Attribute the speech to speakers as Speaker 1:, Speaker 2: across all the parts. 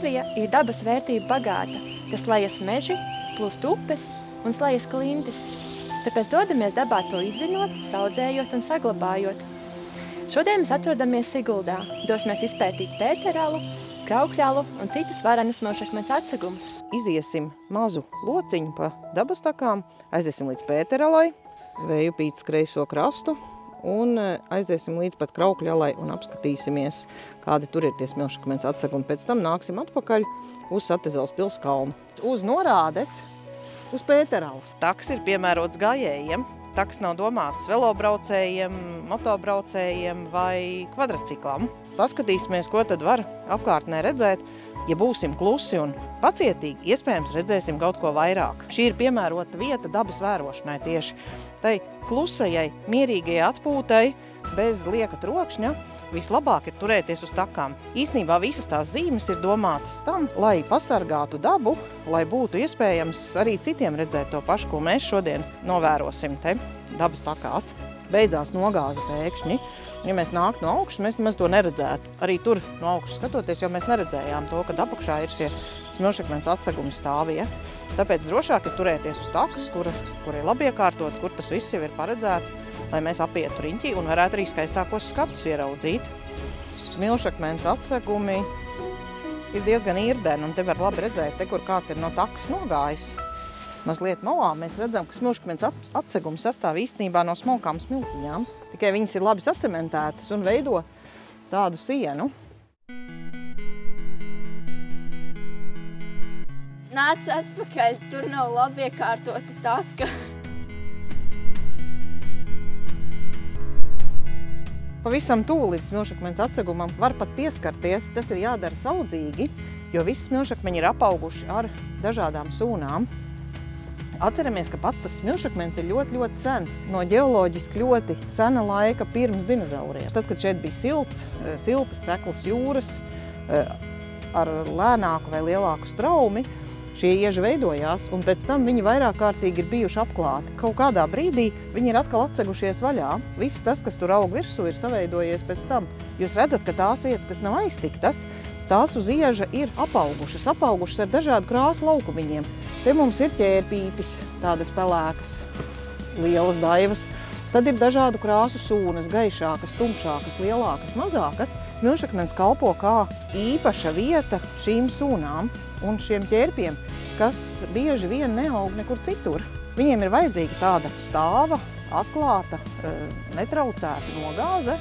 Speaker 1: Latvija ir dabas vērtība bagāta. Tas lejas meži, plūst upes un slējas klintis. Tāpēc dodamies dabā to izzinot, saudzējot un saglabājot. Šodien mēs atrodamies Siguldā. Dosimies izpētīt pēteralu, kraukļalu un citus varenas smilšakmens atsegumus.
Speaker 2: Iziesim mazu lociņu pa dabas takām, aiziesim līdz Pēteralai, Zvejupītes kreiso krastu un aiziesim līdz pat Kraukļalai un apskatīsimies, kādi tur ir tie smilšakmens atsegumi. Pēc tam nāksim atpakaļ uz Satezels pils kalnu. Uz norādes uz Pēteralas. Taks ir piemērots gājējiem. Taks nav domāts velobraucējiem, motobraucējiem vai kvadraciklam. Paskatīsimies, ko tad var apkārtnē redzēt. Ja būsim klusi un pacietīgi, iespējams redzēsim kaut ko vairāk. Šī ir piemērota vieta dabas vērošanai tieši. Tai klusajai, mierīgajai atpūtai, bez lieka trokšņa, vislabāk ir turēties uz takām. Īstenībā visas tās zīmes ir domātas tam, lai pasargātu dabu, lai būtu iespējams arī citiem redzēt to pašu, ko mēs šodien novērosim te dabas takās. Beidzās nogāze pēkšņi. Ja mēs nāktu no augšas, mēs nemaz to neredzētu. Arī tur no augšas skatoties, jo mēs neredzējām to, kad apakšā ir šie smilšakmens atsegumi stāvie. Tāpēc drošāk ir turēties uz takas, kur ir labi iekārtot, kur tas viss jau ir paredzēts, lai mēs apietu riņķī un varētu arī skaistākos skatus ieraudzīt. Smilšakmens atsegumi ir diezgan irdeni, un te var labi redzēt, te, kur kāds ir no takas nogājis. Mazliet malā mēs redzam, ka smilšakmens atsegumi sastāv īstenībā no smalkām smiltiņām. Tikai viņas ir labi sacementētas un veido tādu sienu.
Speaker 3: Nāc atpakaļ, tur nav labi iekārtota taka.
Speaker 2: Pavisam tuvu līdz smilšakmens atsegumam var pat pieskarties. Tas ir jādara saudzīgi, jo visi smilšakmeņi ir apauguši ar dažādām sūnām. Atceramies, ka pats tas smilšakmens ir ļoti sens, no ģeoloģiski ļoti sena laika pirms dinozauriem. Tad, kad šeit bija siltas, seklas jūras ar lēnāku vai lielāku straumi, šie ieži veidojās, un pēc tam viņi vairāk kārtīgi ir bijuši apklāti. Kaut kādā brīdī viņi ir atkal atsegušies vaļā. Viss tas, kas tur aug virsū, ir saveidojies pēc tam. Jūs redzat, ka tās vietas, kas nav aiztiktas, tās uz ieža ir apaugušas ar dažādu krāsu laukumiņiem. Te mums ir ķērpītis, tādas pelēkas, lielas daivas. Tad ir dažādu krāsu sūnas, gaišākas, tumšākas, lielākas, mazākas. Smilšakmens kalpo kā īpaša vieta šīm sūnām un šiem ķērpiem, kas bieži vien neaug nekur citur. Viņiem ir vajadzīga tāda stāva, atklāta, netraucēta nogāze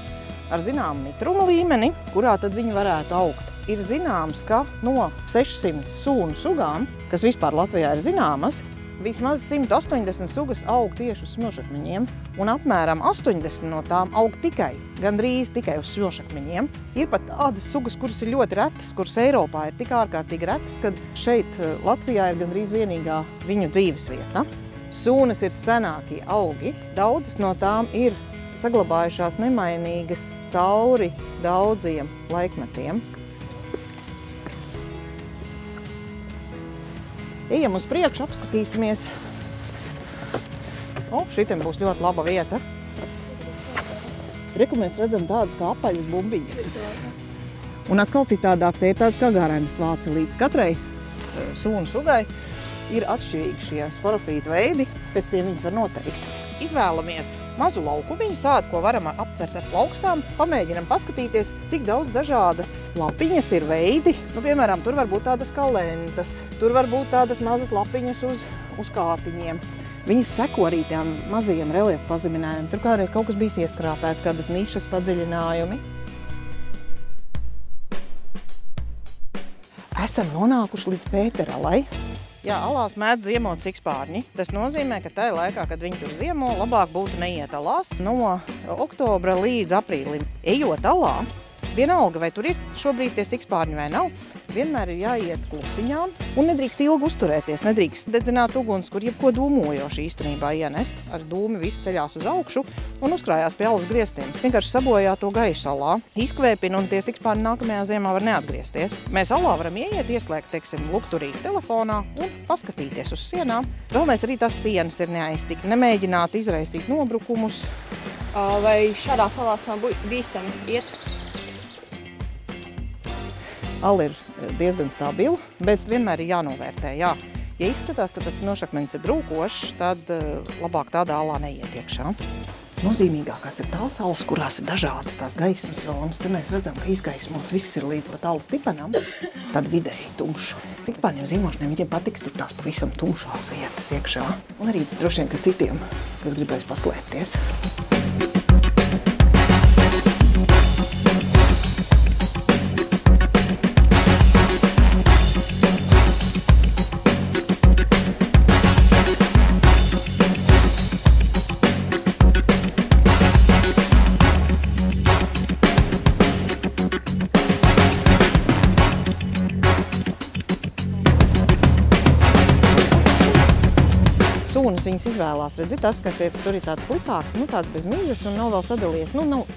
Speaker 2: ar zināmu mitrumu līmeni, kurā tad viņi varētu augt. Ir zināms, ka no 600 sūnu sugām, kas vispār Latvijā ir zināmas, vismaz 180 sugas aug tieši uz smilšakmeņiem, un apmēram 80 no tām aug gandrīz tikai uz smilšakmeņiem. Ir pat tādas sugas, kuras ir ļoti retas, kuras Eiropā ir tik ārkārtīgi retas, kad šeit Latvijā ir gandrīz vienīgā viņu dzīvesvieta. Sūnas ir senākie augi, daudzas no tām ir saglabājušās nemainīgas cauri daudziem laikmetiem. Ejam uz priekšu, apskatīsimies. Šitam būs ļoti laba vieta. Reku mēs redzam tādas kā apaļas bumbiņas. Un atkal citādāk, te ir tāds kā garenas vācelītes. Katrai sūnu sugai ir atšķirīgi šie sporofītu veidi, pēc tiem viņas var noteikt. Izvēlamies mazu laukumiņu, tādu, ko varam aptvert ar plaukstām. Pamēģinam paskatīties, cik daudz dažādas lapiņas ir veidi. Piemēram, tur var būt tādas kā lentas, tur var būt tādas mazas lapiņas uz kātiņiem. Viņas seko arī tiem mazajiem reliefu pazeminājumiem. Tur kādreiz kaut kas bijis ieskrāpēts, kādas nišas padziļinājumi. Esam nonākuši līdz Pēteralai. Jā, alās mēdz ziemot sikspārņi. Tas nozīmē, ka tajā laikā, kad viņi tur ziemo, labāk būtu neiet alās no oktobra līdz aprīlim. Ejot alā, vienalga, vai tur ir šobrīd tie sikspārņi vai nav, vienmēr ir jāiet klusiņām un nedrīkst ilgi uzturēties, nedrīkst dedzināt uguns, kur jebko dūmojoši īstenībā ienest. Ar dūmi viss ceļās uz augšu un uzkrājās pie alas griestiem. Vienkārši sabojā to gaisu alā, izkvēpina un tie sikspārņi nākamajā ziemā var neatgriezties. Mēs alā varam ieiet, ieslēgt, teiksim, lukturīt telefonā un paskatīties uz sienām. Galvenais arī tas sienas ir neaiztikt, nemēģināt izraisīt nobrukumus.
Speaker 3: Vai šādās alās nav bīstami iet?
Speaker 2: Ala ir diezgan stabila, bet vienmēr ir jānovērtē, jā. Ja izskatās, ka tas smilšakmenis ir brūkošs, tad labāk tādā alā neiet iekšā. Nozīmīgākās ir tās alas, kurās ir dažādas tās gaismas zonas. Te mēs redzam, ka izgaismots viss ir līdz pat alas tipanam, tad vidēji tumšs. Sikpāņiem zīmošaniem viņiem patiks tur tās pavisam tumšās vietas iekšā. Un arī droši vien, ka citiem, kas gribēs paslēpties. Sūnas viņas izvēlās, redzi, tas, kas ir, tur ir tāds plikāks, tāds bez mīļas un nav vēl sadalījies.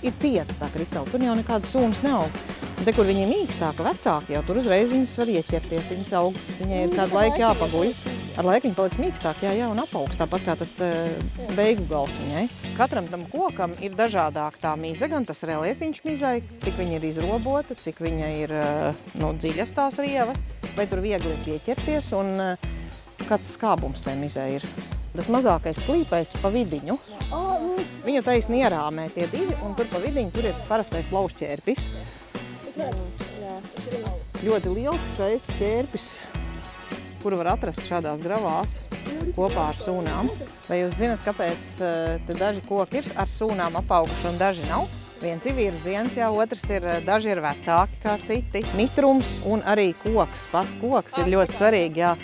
Speaker 2: Ir cieta tā kristala, tur jau nekāda sūnas nav. Un te, kur viņi ir mīkstāka, vecāki, jau tur uzreiz viņas var ieķerties, viņas aug, viņai ir kādu laiku jāpaguļ. Ar laiku viņi paliks mīkstāk, jā, un apaugs, tāpat kā tas beigu gals viņai. Katram tam kokam ir dažādāk tā mize, gan tas reliefiņš mizai, cik viņa ir izrobota, cik viņa ir dziļas tās rievas, vai tur viegli ir pieķerties un kāds skābums tai mizē ir. Tas mazākais slīpais pa vidiņu. Viņu taisni ierāmē tie divi, un tur pa vidiņu tur ir parastais plaušķērpis. Ļoti liels, skaists ķērpis, kuru var atrast šādās gravās kopā ar sūnām. Vai jūs zināt, kāpēc te daži koki ir ar sūnām apauguši un daži nav? Viens ir virziens, jā, otrs ir, daži ir vecāki kā citi. Mitrums un arī koks, pats koks ir ļoti svarīgi, jā.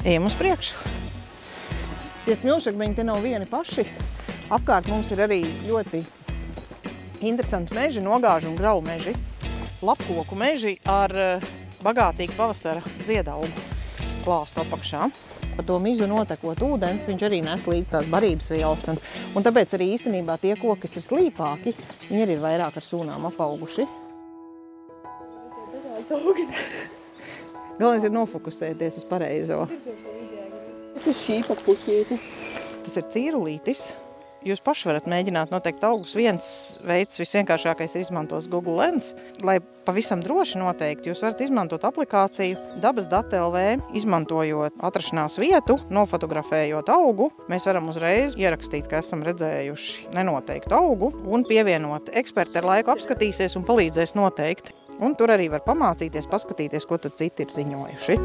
Speaker 2: Ejam uz priekšu. Tie smilšakmeņi te nav vieni paši. Apkārt mums ir arī ļoti interesanti meži, nogāžu un grauju meži. Lapkoku meži ar bagātīgu pavasara ziedaugu klāstu apakšā. Pa to mizu notekot ūdens, viņš arī nes līdz tās barības vielas. Un tāpēc arī īstenībā tie koki, kas ir slīpāki, viņi arī ir vairāk ar sūnām apauguši. Galvenais ir nofokusēties uz pareizo.
Speaker 3: Tas ir šī papuķīte.
Speaker 2: Tas ir cīrulītis. Jūs paši varat mēģināt noteikt augus. Viens veids visvienkāršākais ir izmantos Google Lens. Lai pavisam droši noteikt, jūs varat izmantot aplikāciju Dabasdata.lv, izmantojot atrašanās vietu, nofotografējot augu. Mēs varam uzreiz ierakstīt, ka esam redzējuši nenoteiktu augu un pievienot. Eksperti ar laiku apskatīsies un palīdzēs noteikt. Un tur arī var pamācīties, paskatīties, ko tad citi ir ziņojuši.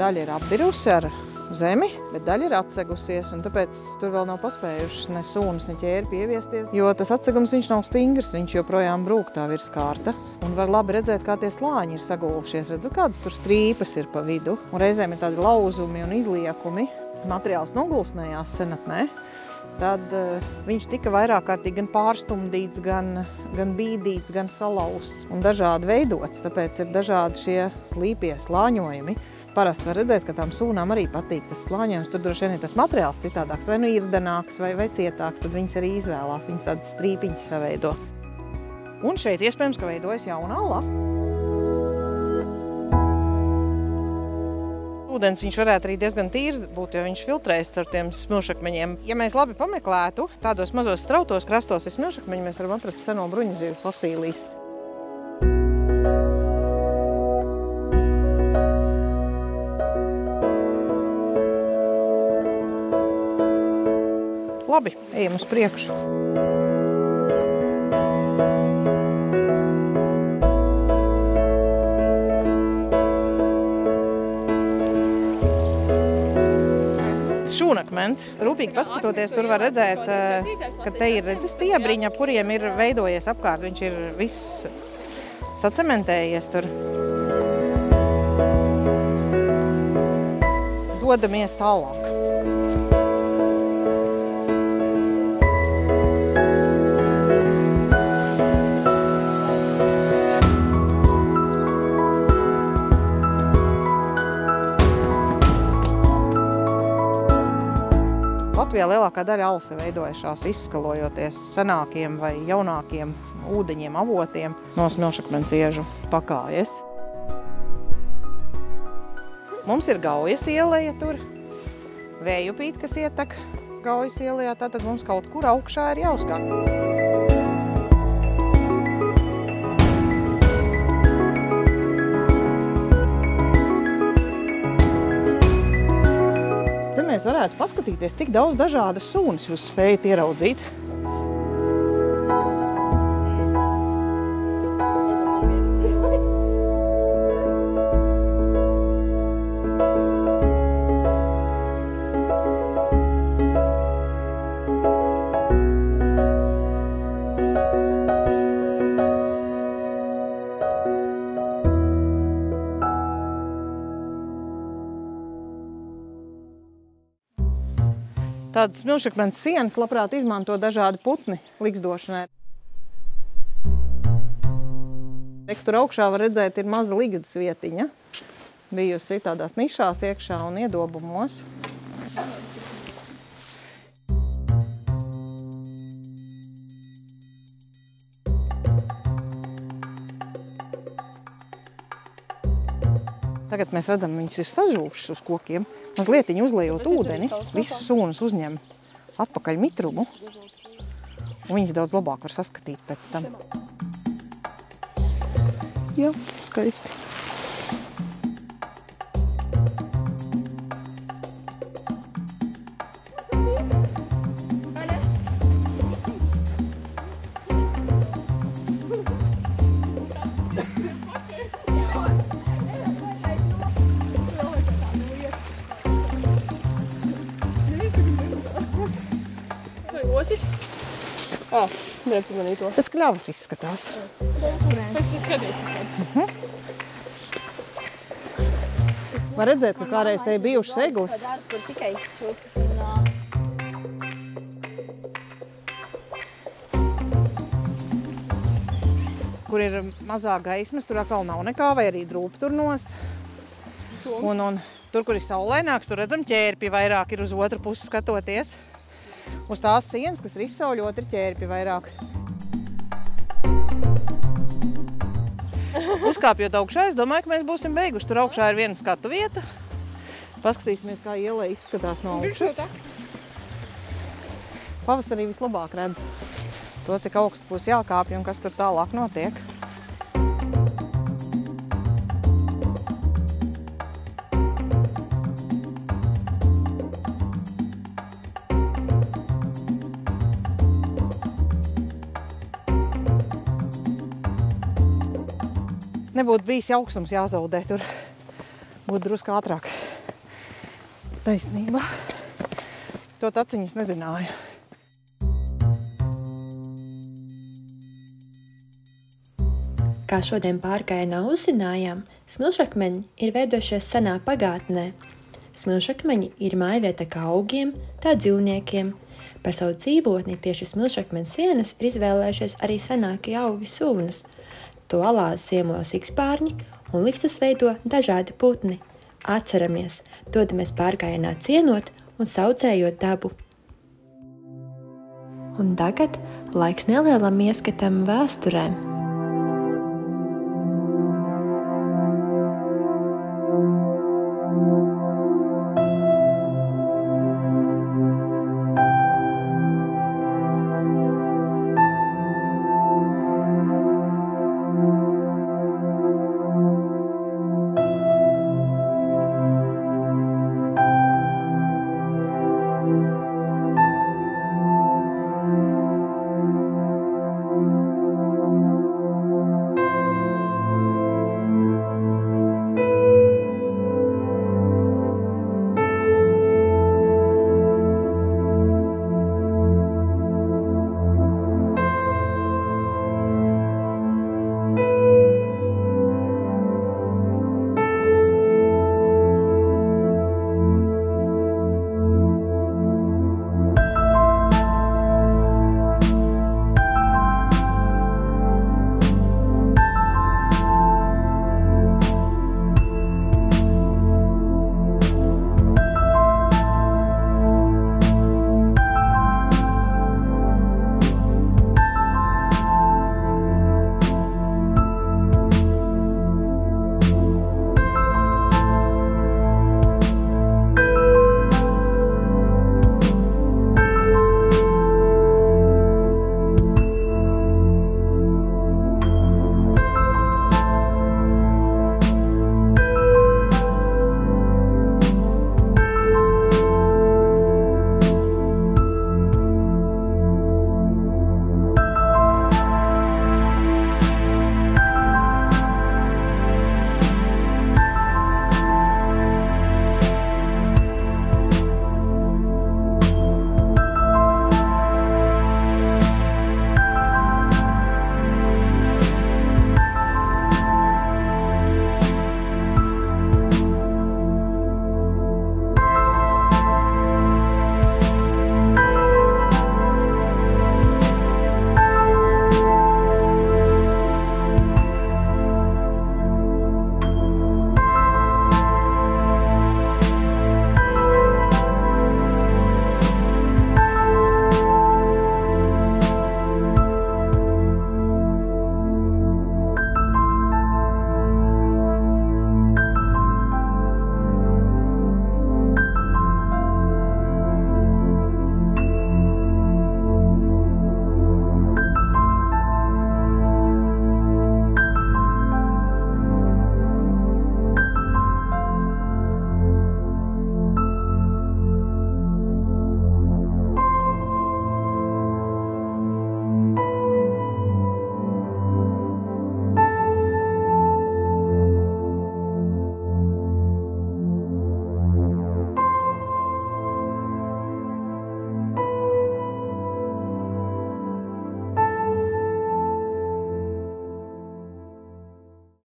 Speaker 2: Daļa ir apbirusi ar zemi, bet daļa ir atsegusies, un tāpēc tur vēl nav paspējušas ne sūnas, ne ķērpi ieviesties, jo tas atsegums viņš nav stingrs, viņš joprojām brūk tā virskārta. Un var labi redzēt, kā tie slāņi ir sagulšies. Redzat, kādas tur strīpas ir pa vidu, un reizēm ir tādi lauzumi un izliekumi. Materiāls nogulsnējās senatnē. Tad viņš tika vairāk kārtīgi gan pārstumdīts, gan bīdīts, gan salauzts un dažādi veidots, tāpēc ir dažādi šie slīpie slāņojumi. Parasti var redzēt, ka tām sūnām arī patīk tas slāņojums. Tur droši vien ir tas materiāls citādāks, vai irdenāks, vai cietāks, tad viņas arī izvēlās. Viņas tādas strīpiņas saveido. Un šeit iespējams, ka veidojas jauna ala. Ūdens viņš varētu arī diezgan tīrs būt, jo viņš filtrējas ar tiem smilšakmeņiem. Ja mēs labi pameklētu, tādos mazos strautos krastos ir smilšakmeņi, mēs varam atrast seno bruņuzīvu fosīlijas. Labi, ejam uz priekšu. Šūnakmens. Rūpīgi paskatoties, tur var redzēt, ka te ir stiebriņa, ap kuriem ir veidojies apkārt. Viņš ir viss sacementējies tur. Dodamies tālāk. Latvijā lielākā daļa alas ir veidojušās izskalojoties senākiem vai jaunākiem ūdeņiem, avotiem no smilšakmens iežu pakājes. Mums ir Gaujas ieleja tur, Vējupīt, kas ietek Gaujas ielejā, tātad mums kaut kur augšā ir jāuzkāp. Mēs varētu paskatīties, cik daudz dažādas sunas jūs spējat ieraudzīt. Tādas smilšakmens sienas labprāt izmanto dažādi putni ligzdošanai. Tur augšā var redzēt, ir maza ligzdas vietiņa. Bijusi tādās nišās iekšā un iedobumos. Tagad mēs redzam, viņas ir sažūšas uz kokiem. Mazlietiņi uzliejot ūdeni, visas sunas uzņem atpakaļ mitrumu, un viņas daudz labāk var saskatīt pēc tam. Jā, skaisti.
Speaker 3: Nepamanīju to.
Speaker 2: Pēc kļavas izskatās.
Speaker 3: Pēc izskatīt.
Speaker 2: Var redzēt, ka kādreiz te ir bijušas eglis.
Speaker 3: Kur tikai čūskas un nāk.
Speaker 2: Kur ir mazāk gaismas, tur atkal nav nekā, vai arī drūp tur nost. Un tur, kur ir saulaināks, tur redzam ķērpi vairāk ir uz otru pusi skatoties. Uz tās sienas, kas ir izsauļot, ir ķērpi vairāk. Uzkāpjot augšā, es domāju, ka mēs būsim beiguši. Tur augšā ir viena skatu vieta. Paskatīsimies, kā ielē izskatās no augšas. Pavasarī vislabāk redz to, cik augstu būs jākāpj un kas tur tālāk notiek. Nebūtu bijis augstums jāzaudē, tur būtu drusku ātrāk. Taisnība. To taciņas nezināju.
Speaker 1: Kā šodien pārgājienā uzzinājām, smilšakmeņi ir veidojušies senā pagātnē. Smilšakmeņi ir mājvieta kā augiem, tā dzīvniekiem. Par savu dzīvotni tieši smilšakmeņu sienas ir izvēlējušies arī senākie augi sunas. To alās ziemo sikspārņi un likstas veido dažādi putni. Atceramies, dodamies pārgājienā cienot un saucējot dabu. Un tagad laiks nelielam ieskatam vēsturēm.